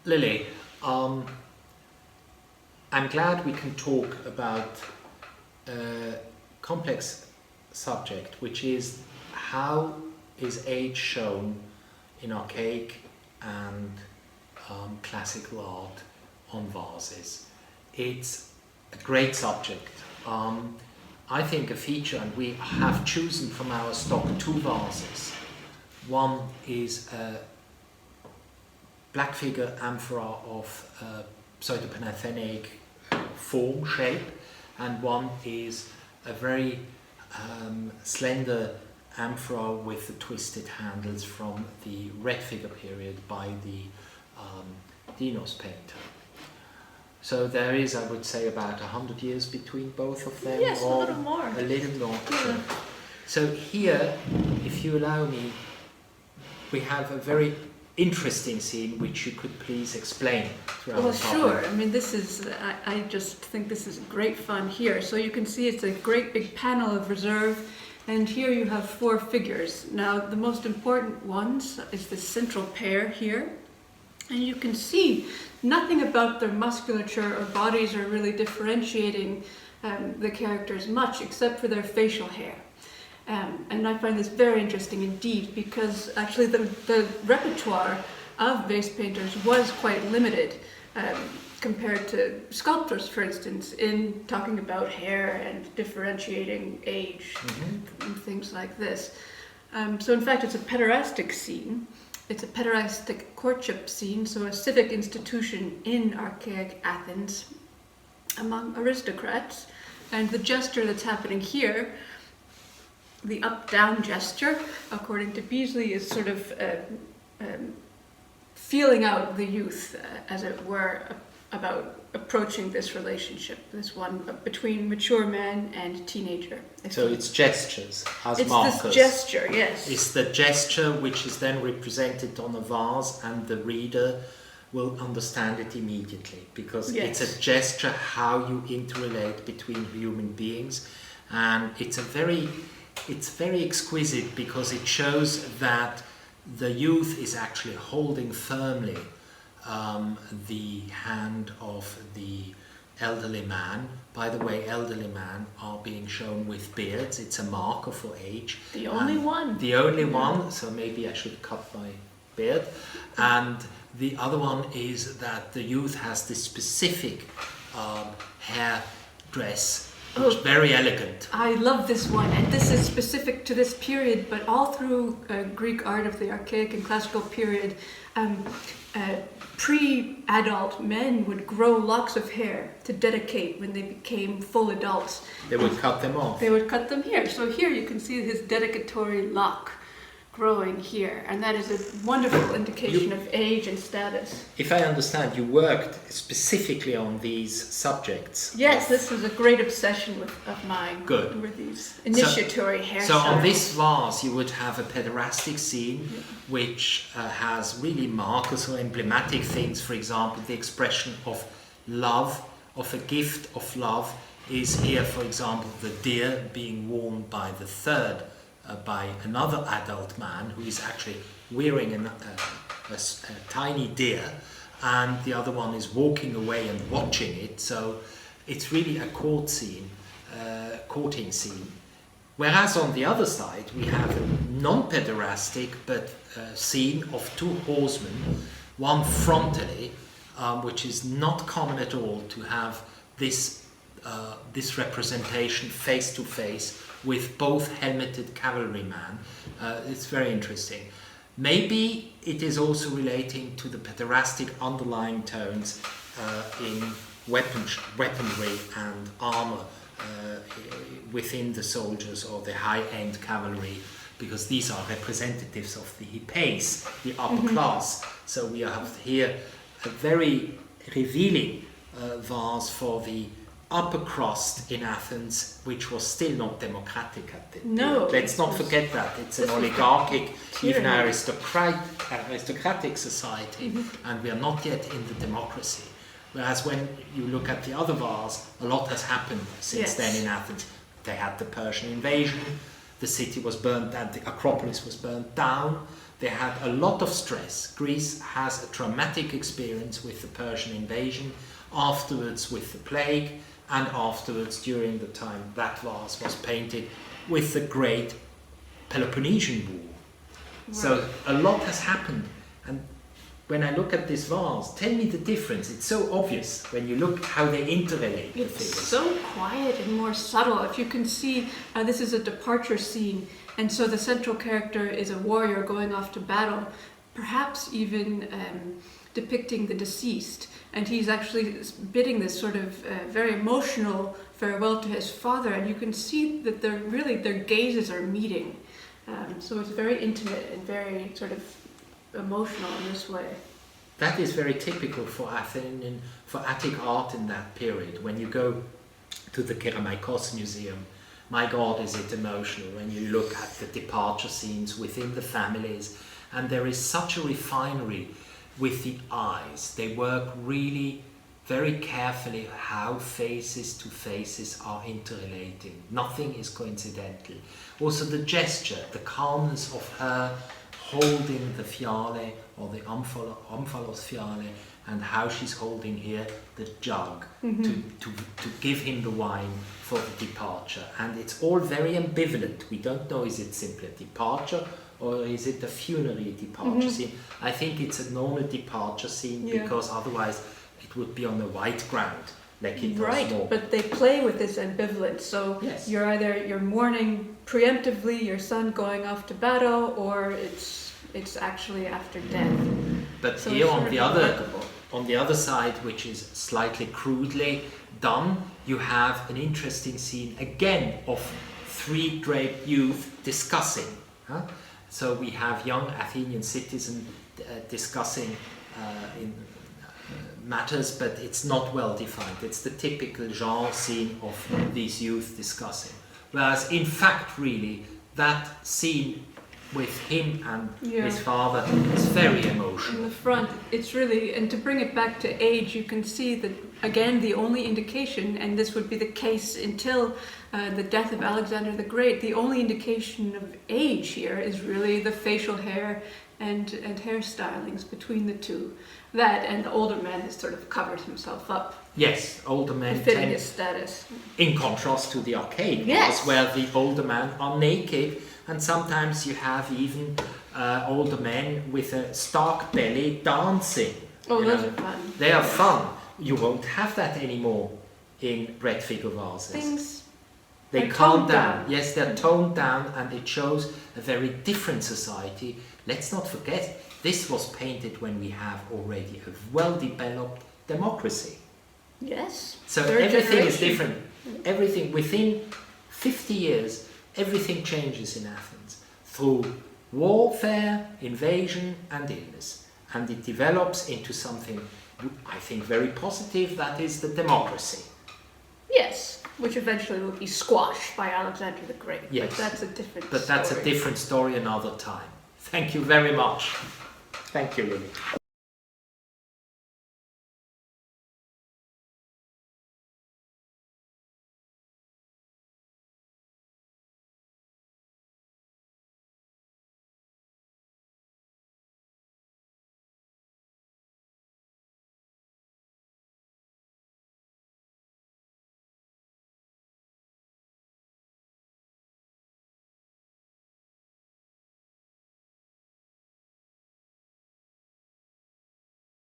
Lily, I'm glad we can talk about a complex subject, which is how is age shown in archaic and classical art on vases. It's a great subject. I think a feature, and we have chosen from our stock 2 vases. One is a black figure amphora of pseudopanathenaic form, shape, and one is a very slender amphora with the twisted handles from the red figure period by the Dinos painter. So there is, I would say, about 100 years between both of them. Yes, or a little more. A little more. Yeah. So here, if you allow me, we have a very interesting scene which you could please explain throughout Well, the sure. I mean, this is, I just think this is great fun here. So you can see it's a great big panel of reserve, and here you have 4 figures. Now, the most important ones is the central pair here, and you can see nothing about their musculature or bodies are really differentiating the characters much, except for their facial hair. And I find this very interesting indeed, because actually the repertoire of vase painters was quite limited compared to sculptors, for instance, in talking about hair and differentiating age and things like this. So in fact, it's a pederastic scene. It's a pederastic courtship scene, so a civic institution in archaic Athens among aristocrats. And the gesture that's happening here, the up-down gesture, according to Beasley, is sort of feeling out the youth, as it were, about approaching this relationship, this one between mature man and teenager. So it's gestures as it's markers. This gesture, yes. It's the gesture which is then represented on a vase, and the reader will understand it immediately, because Yes. it's a gesture how you interrelate between human beings, and it's very exquisite, because it shows that the youth is actually holding firmly the hand of the elderly man. By the way, elderly men are being shown with beards. It's a marker for age. The only one. The only one, so maybe I should cut my beard. And the other one is that the youth has this specific hair dress, which is very elegant. I love this one, and this is specific to this period, but all through Greek art of the archaic and classical period, pre-adult men would grow locks of hair to dedicate when they became full adults. They would cut them off. They would cut them here. So here you can see his dedicatory lock growing here, and that is a wonderful indication of age and status. If I understand, you worked specifically on these subjects. Yes, this was a great obsession of mine. Good. Were these initiatory hairstyles. So on this vase you would have a pederastic scene which has really markers or emblematic things. For example, the expression of love, of a gift of love, is here, for example, the deer being worn by the third, by another adult man who is actually wearing a tiny deer, and the other one is walking away and watching it. So it's really a court scene, courting scene. Whereas on the other side we have a non-pederastic but scene of 2 horsemen, one frontally, which is not common at all to have this representation face to face with both helmeted cavalrymen. It's very interesting. Maybe it is also relating to the pederastic underlying tones in weaponry and armor within the soldiers or the high-end cavalry, because these are representatives of the hippies, the upper class. So we have here a very revealing vase for the upper crust in Athens, which was still not democratic at the period. Let's not forget that. It's an oligarchic, even aristocratic society, and we are not yet in the democracy. Whereas when you look at the other vase, a lot has happened since then in Athens. They had the Persian invasion, the city was burnt down, the Acropolis was burnt down, They had a lot of stress. Greece has a traumatic experience with the Persian invasion, afterwards with the plague, and afterwards during the time that vase was painted with the great Peloponnesian War. Right. So a lot has happened. And when I look at this vase, tell me the difference. It's so obvious when you look how they interrelate the It's figures. so quiet and more subtle. If you can see, this is a departure scene, and so the central character is a warrior going off to battle, perhaps even depicting the deceased, and he's actually bidding this sort of very emotional farewell to his father, and you can see that their gazes are meeting. So it's very intimate and very sort of emotional in this way. That is very typical for Attic art in that period. When you go to the Keramaikos Museum, my God, is it emotional when you look at the departure scenes within the families, and there is such a refinery with the eyes. They work really very carefully how faces to faces are interrelating. Nothing is coincidental. Also the gesture, the calmness of her holding the fiale or the omphalos fiale, and how she's holding here the jug to give him the wine for the departure. And it's all very ambivalent. We don't know, is it simply a departure or is it a funerary departure scene? I think it's a normal departure scene, because otherwise it would be on a white ground, like it was more. But they play with this ambivalence. So Yes. you're mourning preemptively your son going off to battle, or it's actually after death. But So here it's on sort the of other remarkable. on the other side, which is slightly crudely done, you have an interesting scene again of three draped youth discussing. So we have young Athenian citizens discussing in matters, but it's not well defined. It's the typical genre scene of these youth discussing. Whereas in fact, really, that scene with him and his father is very In emotional. the front, it's really, and to bring it back to age, you can see that, again, the only indication, and this would be the case until the death of Alexander the Great, the only indication of age here is really the facial hair and hairstylings between the two. That and the older man has sort of covered himself up, Yes, older men befitting tend, his status. in contrast to the arcade Yes. bars, where the older men are naked, and sometimes you have even older men with a stark belly dancing. Oh, You those know, are fun. They are fun. You won't have that anymore in red figure vases. Things They are calm toned down. down. Yes, they're toned down, and it shows a very different society. Let's not forget, this was painted when we have already a well-developed democracy. Yes. So Third everything is generation. different. Everything within 50 years, everything changes in Athens through warfare, invasion, and illness, and it develops into something, I think, very positive. That is the democracy. Yes, which eventually will be squashed by Alexander the Great. Yes. But that's a different But that's a story. different story another time. Thank you very much. Thank you, Lily.